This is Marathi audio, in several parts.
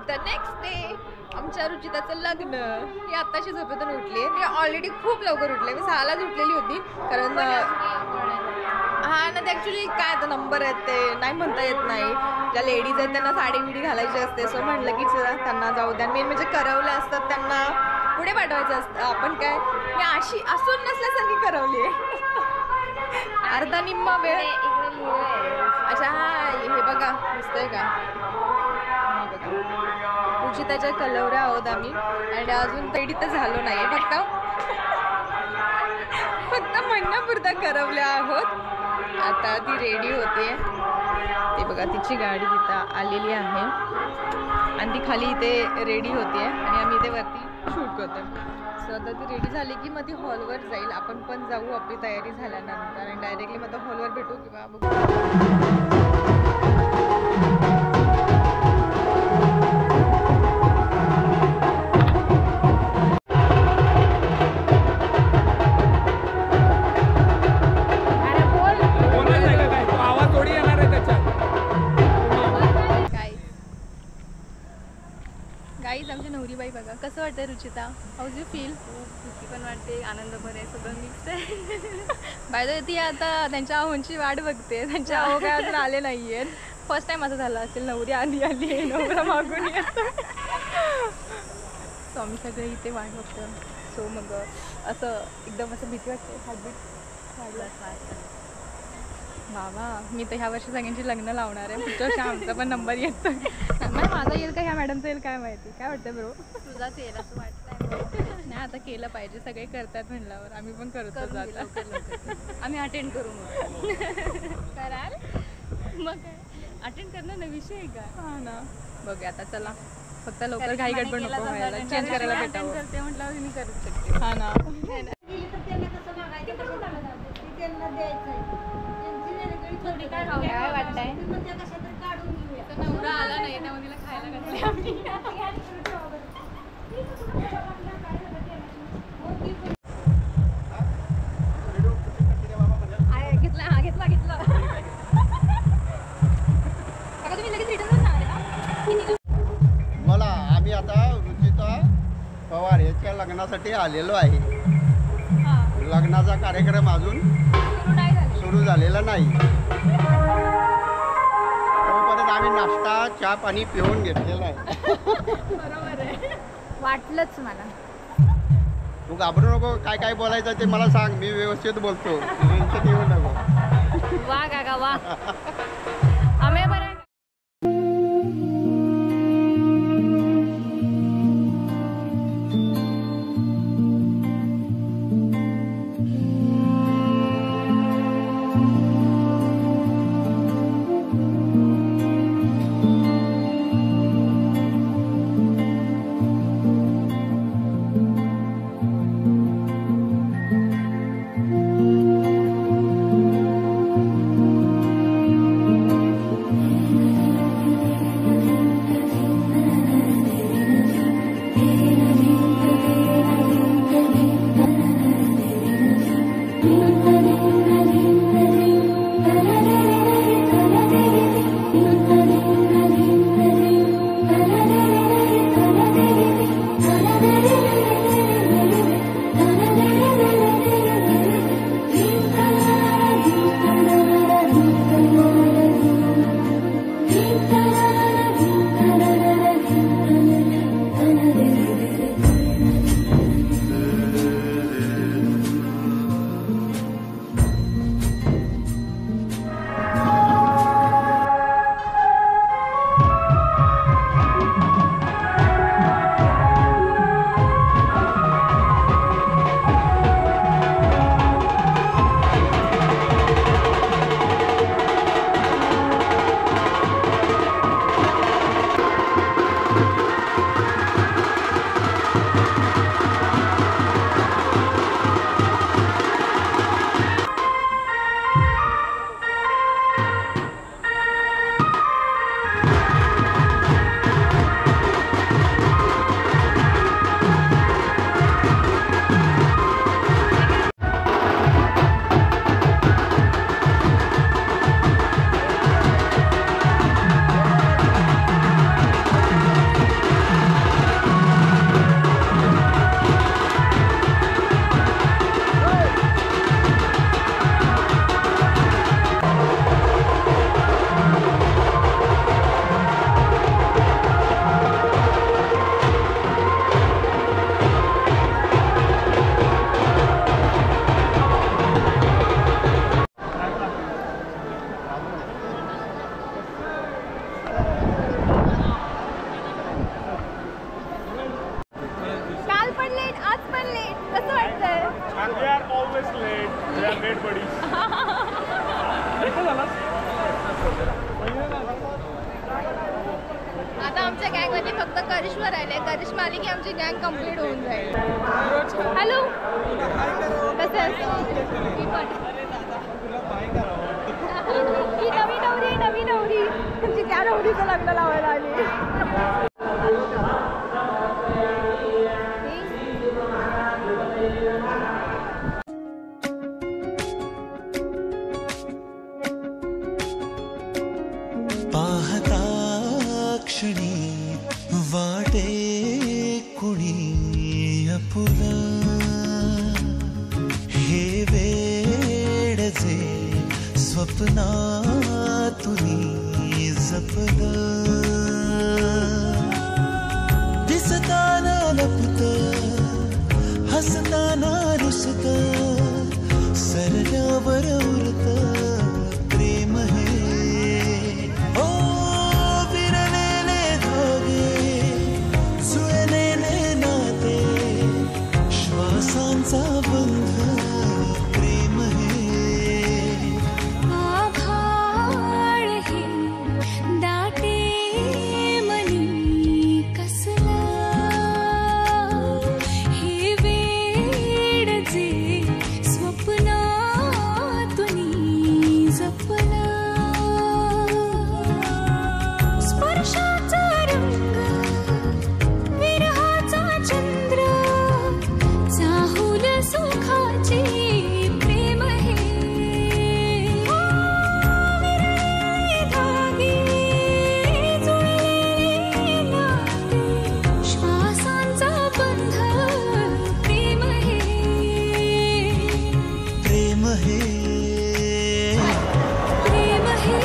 द नेक्स्ट डे आमच्या रुचिताचं लग्न. ही आत्ताशी झोपेतून उठली. मी ऑलरेडी खूप लवकर उठले. मी 6लाच उठलेली होती कारण हा ना ते ॲक्च्युली काय आता नंबर आहेत ते नाही म्हणता येत नाही. ज्या लेडीज आहेत त्यांना साडी बिडी घालायची असते. सो म्हटलं की चला त्यांना जाऊ द्या. मेन म्हणजे करवले असतात त्यांना पुढे पाठवायचं असतं. आपण काय मी अशी असून नसल्यासारखी करवली आहे. अर्धा निम्मा वेळ अच्छा हा हे बघा दिसतंय का रुचिताच्या कलवऱ्या आहोत आम्ही आणि अजून रेडी तर झालो नाही फक्त म्हणण्यापुरता करवल्या आहोत. आता ती रेडी होते. ते बघा तिची गाडी तिथं आलेली आहे आणि ती खाली इथे रेडी होते आणि आम्ही इथे वरती शूट करतोय. सो आता ती रेडी झाली की मग ती हॉलवर जाईल. आपण पण जाऊ आपली तयारी झाल्यानंतर आणि डायरेक्टली मग हॉलवर भेटू किंवा बघू. गाईज आमची नवरीबाई बघा. कसं वाटतंय रुचिता? How you feel? खुशी पण वाटते, आनंद पण आहे, सगळं मिक्स आहे. बाय द वे ती आता त्यांच्या आहोंची वाट बघते. त्यांच्या आहो काय अजून आले नाही आहेत. फर्स्ट टाइम असं झालं असेल नवरी आधी आली नवरा मागून येतो. सो आम्ही सगळे इथे वाट बघतो. सो मग असं एकदम असं भीती वाटते. हार्टबीट वाढलं. बाबा मी तर ह्या वर्षी सगळ्यांची लग्न लावणार आहे. पुढच्या वर्षी आमचा पण नंबर येतो. नाही माझा येईल का ह्या मॅडमचा येईल काय माहिती. काय वाटतं ब्रो? तुझाच येईल असं वाटतंय. नाही आता केलं पाहिजे. सगळे करतात म्हणल्यावर आम्ही पण करतो. आम्ही अटेंड करू मग. कराल मग काय अटेंड करणं ना विषय आहे का? हा ना बघूया आता. चला फक्त लवकर घाई गडबड नको व्हायला. चेंज करायला भेटावं. करते म्हटलं मी करू शकते. हा ना काय वाटतंय? नवरा आला नाही त्यामुळे तिला खायला घातले आम्ही. मला आम्ही आता रुचिता पवार याच्या लग्नासाठी आलेलो आहे. लग्नाचा कार्यक्रम अजून सुरू झालेला नाही. तोपर्यंत आम्ही नाश्ता चहा पाणी पिऊन घेतलेला आहे. बरोबर आहे. वाटलंच मला. तू घाबरू नको. काय काय बोलायचं ते मला सांग. मी व्यवस्थित बोलतो. टेन्शन येऊ नको. वा काका वा. आम्ही बरं करिश्मा राहिले. करिश्मा आली की आमची गँग कम्प्लीट होऊन जाईल. हॅलो कसं असतं मी पण ही नवी नवरी तुमची त्या नवरीचं लग्न लावायला आली. पाहता क्षणी वाटे कुणी अपुला हे वेड जे स्वप्नातुनी जपलं दिसताना लपत हसताना रुसत सरल्यावर उरत प्रेम हे ओ विरलेले धागे जुळलेले नाते श्वासांचा बंध प्रेम हे आभाळ हे दाटे मनी कसला हे वेड जे स्वप्नातुनी जपला स्पर्शाचा रंग विरहाचा चंद्र चाहुल सुखाचे प्रेम हे विरलेले धागे जुळलेले नाते श्वासांचा बंध प्रेम हे प्रेम हे प्रेम हे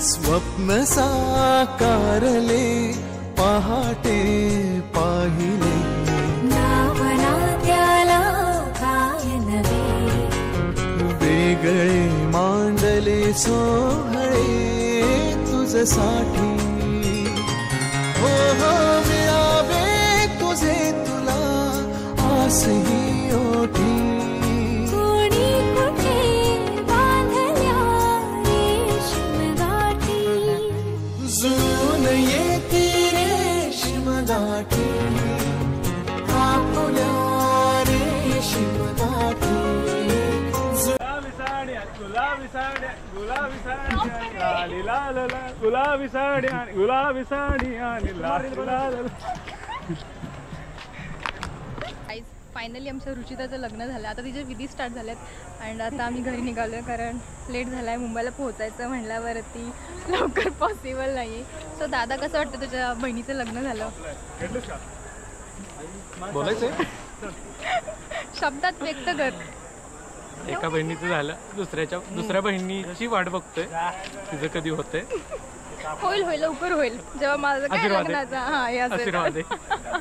स्वप्न साकारले पहाटे पाहिले नावना त्याला काय नवे वेगळे मांडले सोहळे तुझसाठी हो हो मिळावे तुझे तुला आसही ओठी कोणी कुठे बांधल्या रेशीम गाठी जुळून येती रेशीम दाटी आपुल्या रेशीम गाठी गुलाबी साड्या गुलाबी साड्या गुलाबी साड्या लाली लाल लाल गुलाबी साड्या गुलाबी साड्या आणि लाल लाल फायनली आमच्या रुचिताचं लग्न झालं. आता तिचे विधी स्टार्ट झाल्यात आणि आता आम्ही घरी निघालो आहे कारण लेट झाला आहे. मुंबईला पोहोचायचं म्हणल्यावरती लवकर पॉसिबल नाही. सो दादा कसं वाटतं तुझ्या बहिणीचं लग्न झालं? बोलायचंय शब्दात व्यक्त कर. एका बहिणीचं झालं दुसऱ्या बहिणीची वाट बघतोय तिचं कधी होतंय. होईल होईल लवकर होईल जेव्हा माझं काय आशीर्वाद आहे. लग्नाचा हा हे असेल. आशीर्वाद आहे.